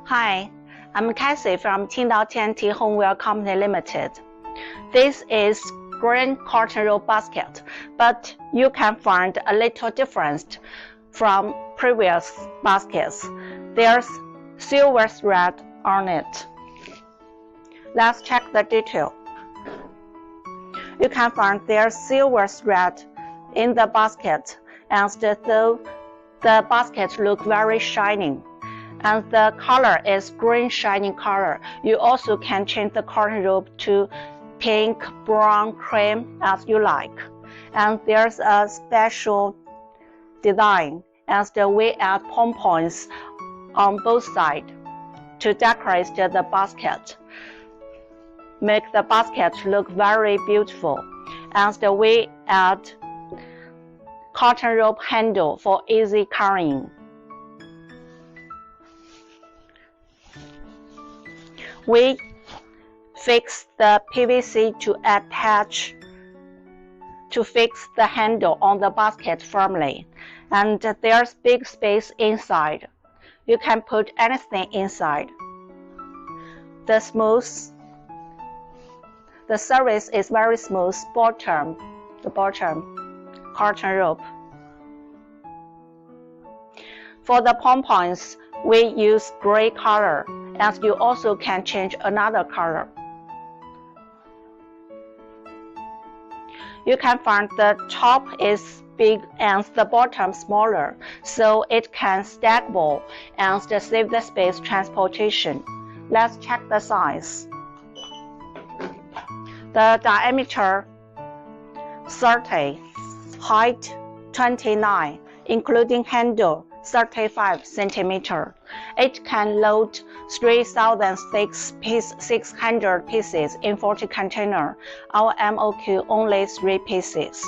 Hi, I'm Cassie from Qingdao TNT Homeware Company Limited. This is green cotton roll basket, but you can find a little difference from previous baskets. There's silver thread on it. Let's check the detail. You can find there's silver thread in the basket, and though the basket looks very shiny, and the color is green shiny color. You also can change the cotton rope to pink, brown, cream as you like. And there's a special design as we add pom-poms on both sides to decorate the basket. Make the basket look very beautiful. And we add cotton rope handle for easy carrying. We fix the PVC to fix the handle on the basket firmly, and there's big space inside. You can put anything inside. The surface is very smooth. The bottom cotton rope. For the pom-poms, we use gray color, and you also can change another color. You can find the top is big and the bottom smaller, so it can stackable and save the space transportation. Let's check the size. The diameter 30, height 29, including handle 35 cm. It can load 3,600 pieces in 40 containers. Our MOQ only 3 pieces.